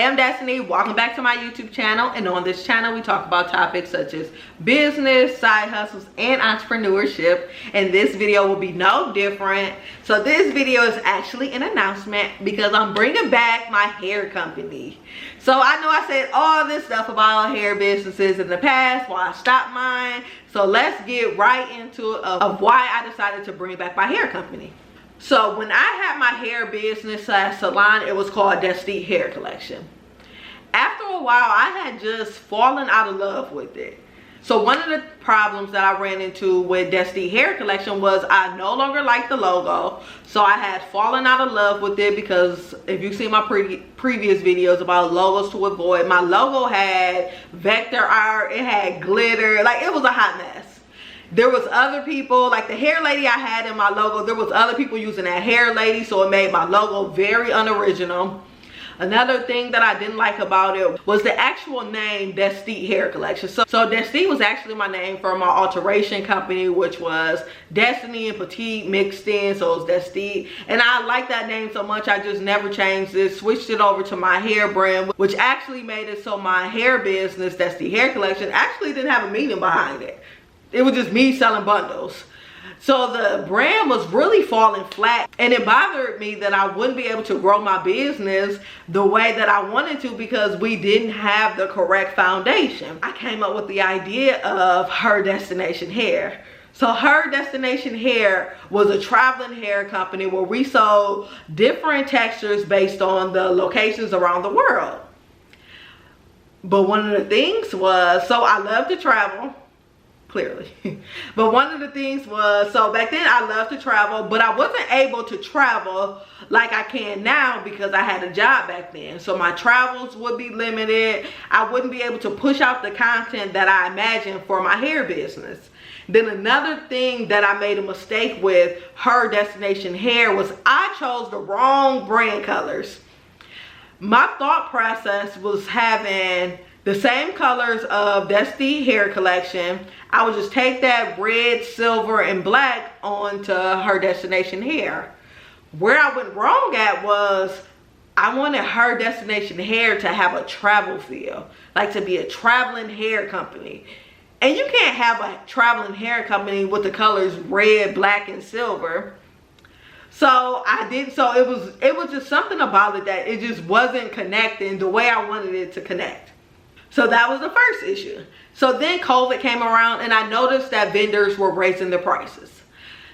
I'm Destiny. Welcome back to my YouTube channel, and on this channel we talk about topics such as business, side hustles, and entrepreneurship, and this video will be no different. So this video is actually an announcement because I'm bringing back my hair company. So I know I said all this stuff about hair businesses in the past while I stopped mine, so let's get right into it of why I decided to bring back my hair company. So when I had my hair business salon, it was called Destite Hair Collection. After a while, I had just fallen out of love with it. So one of the problems that I ran into with Destite Hair Collection was I no longer liked the logo. So I had fallen out of love with it because if you see my previous videos about logos to avoid, my logo had vector art, it had glitter, like it was a hot mess. There was other people, like the hair lady I had in my logo, there was other people using that hair lady, so it made my logo very unoriginal. Another thing that I didn't like about it was the actual name Destite Hair Collection. So Destite was actually my name for my alteration company, which was Destiny and Petite mixed in, so it was Destite. And I like that name so much, I just never changed it, switched it over to my hair brand, which actually made it so my hair business, Destite Hair Collection, actually didn't have a meaning behind it. It was just me selling bundles. So the brand was really falling flat, and it bothered me that I wouldn't be able to grow my business the way that I wanted to because we didn't have the correct foundation. I came up with the idea of Her Destination Hair. So Her Destination Hair was a traveling hair company where we sold different textures based on the locations around the world. But one of the things was, so I love to travel. Clearly. But one of the things was, so back then I loved to travel, but I wasn't able to travel like I can now because I had a job back then. So my travels would be limited. I wouldn't be able to push out the content that I imagined for my hair business. Then another thing that I made a mistake with Her Destination Hair was I chose the wrong brand colors. My thought process was having the same colors of Destite Hair Collection. I would just take that red, silver, and black onto Her Destination Hair. Where I went wrong at was I wanted Her Destination Hair to have a travel feel, like to be a traveling hair company. And you can't have a traveling hair company with the colors red, black, and silver. So it was just something about it that it just wasn't connecting the way I wanted it to connect. So that was the first issue. So then COVID came around and I noticed that vendors were raising their prices.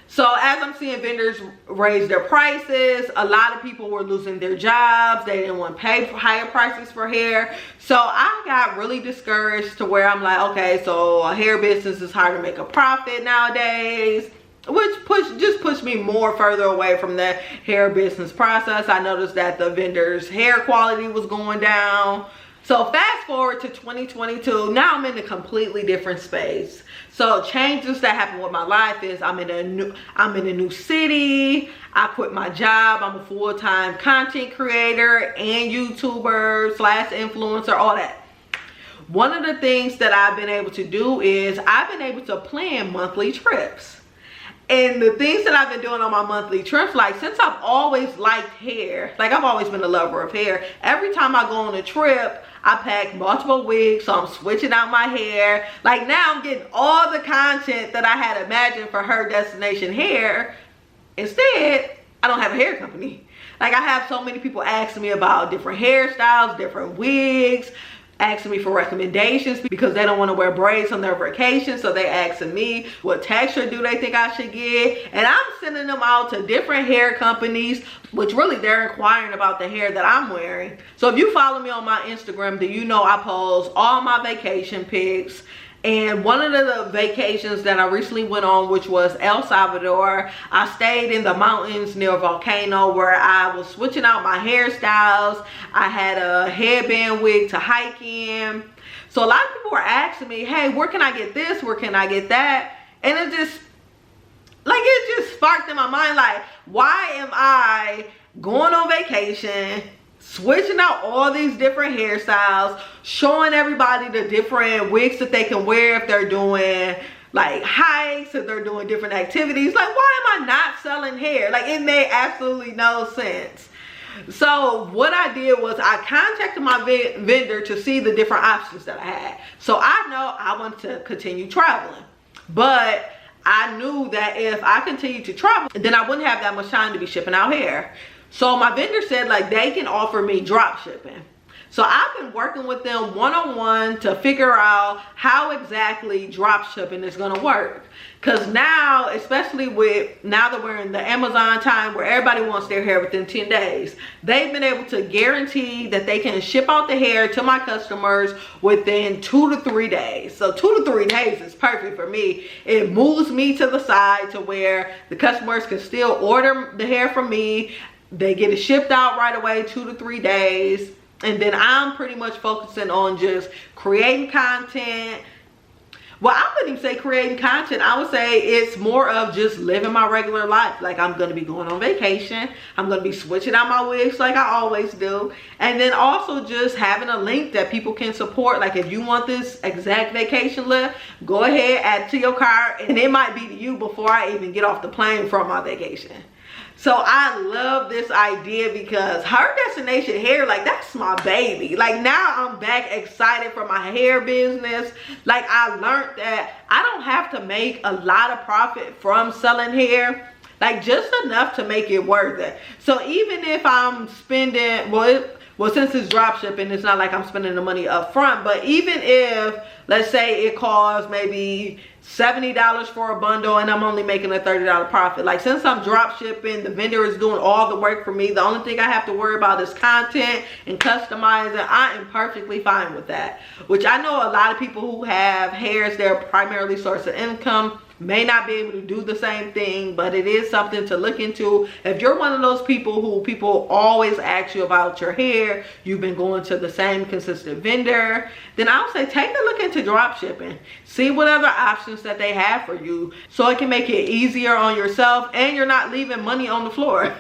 So as I'm seeing vendors raise their prices, a lot of people were losing their jobs. They didn't want to pay for higher prices for hair. So I got really discouraged to where I'm like, okay, so a hair business is hard to make a profit nowadays, which just pushed me more further away from the hair business process. I noticed that the vendors' hair quality was going down. So fast forward to 2022, now I'm in a completely different space. So changes that happen with my life is I'm in a new city. I quit my job. I'm a full-time content creator and YouTuber / influencer, all that. One of the things that I've been able to do is I've been able to plan monthly trips. And the things that I've been doing on my monthly trips, like since I've always liked hair, like I've always been a lover of hair, every time I go on a trip, I pack multiple wigs, so I'm switching out my hair. Like now I'm getting all the content that I had imagined for Her Destination Hair. Instead, I don't have a hair company. Like I have so many people asking me about different hairstyles, different wigs, asking me for recommendations because they don't want to wear braids on their vacation, so they asking me what texture do they think I should get, and I'm sending them out to different hair companies, which really they're inquiring about the hair that I'm wearing. So if you follow me on my Instagram, then you know I post all my vacation pics. And one of the vacations that I recently went on, which was El Salvador, I stayed in the mountains near a volcano where I was switching out my hairstyles. I had a headband wig to hike in. So a lot of people were asking me, hey, where can I get this? Where can I get that? And it just sparked in my mind, like, why am I going on vacation, switching out all these different hairstyles, showing everybody the different wigs that they can wear if they're doing like hikes, if they're doing different activities? Like, why am I not selling hair? Like, it made absolutely no sense. So what I did was I contacted my vendor to see the different options that I had. So I know I want to continue traveling, but I knew that if I continued to travel, then I wouldn't have that much time to be shipping out hair. So my vendor said like they can offer me drop shipping. So I've been working with them one-on-one to figure out how exactly drop shipping is gonna work. Cause now, especially now that we're in the Amazon time where everybody wants their hair within 10 days, they've been able to guarantee that they can ship out the hair to my customers within 2 to 3 days. So 2 to 3 days is perfect for me. It moves me to the side to where the customers can still order the hair from me. They get it shipped out right away, 2 to 3 days. And then I'm pretty much focusing on just creating content. Well, I wouldn't even say creating content. I would say it's more of just living my regular life. Like I'm going to be going on vacation. I'm going to be switching out my wigs like I always do. And then also just having a link that people can support. Like if you want this exact vacation lift, go ahead, add it to your cart. And it might be to you before I even get off the plane from my vacation. So I love this idea because her destination hair, like that's my baby. Like now I'm back excited for my hair business. Like I learned that I don't have to make a lot of profit from selling hair. Like just enough to make it worth it. So even if I'm spending, well, since it's drop shipping, it's not like I'm spending the money up front. But even if, let's say it costs maybe $70 for a bundle and I'm only making a $30 profit. Like since I'm drop shipping, the vendor is doing all the work for me. The only thing I have to worry about is content and customizing. I am perfectly fine with that. Which I know a lot of people who have hair as their primarily source of income may not be able to do the same thing, but it is something to look into. If you're one of those people who people always ask you about your hair, you've been going to the same consistent vendor, then I would say take a look into drop shipping. See what other options that they have for you so it can make it easier on yourself and you're not leaving money on the floor.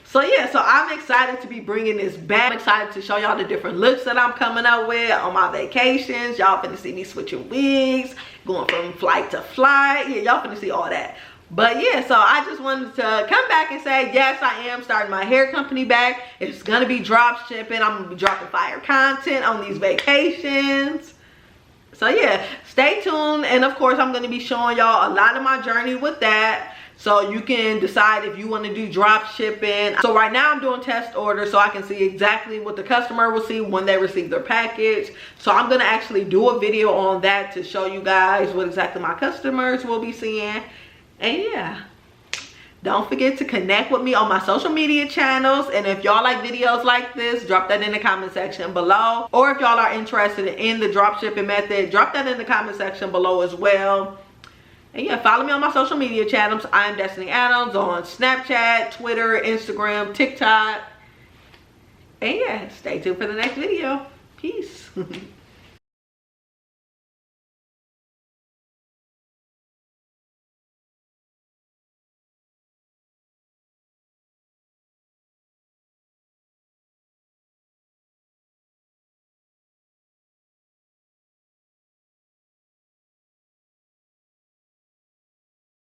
So yeah, so I'm excited to be bringing this back. I'm excited to show y'all the different looks that I'm coming up with on my vacations. Y'all finna see me switching wigs, going from flight to flight. Yeah, y'all finna see all that. But yeah, so I just wanted to come back and say, yes, I am starting my hair company back. It's gonna be drop shipping. I'm gonna be dropping fire content on these vacations. So yeah, stay tuned. And of course, I'm gonna be showing y'all a lot of my journey with that. So you can decide if you want to do drop shipping. So right now I'm doing test orders so I can see exactly what the customer will see when they receive their package. So I'm going to actually do a video on that to show you guys what exactly my customers will be seeing. And yeah, don't forget to connect with me on my social media channels. And if y'all like videos like this, drop that in the comment section below. Or if y'all are interested in the drop shipping method, drop that in the comment section below as well. And yeah, follow me on my social media channels. I am Destiny Adams on Snapchat, Twitter, Instagram, TikTok. And yeah, stay tuned for the next video. Peace.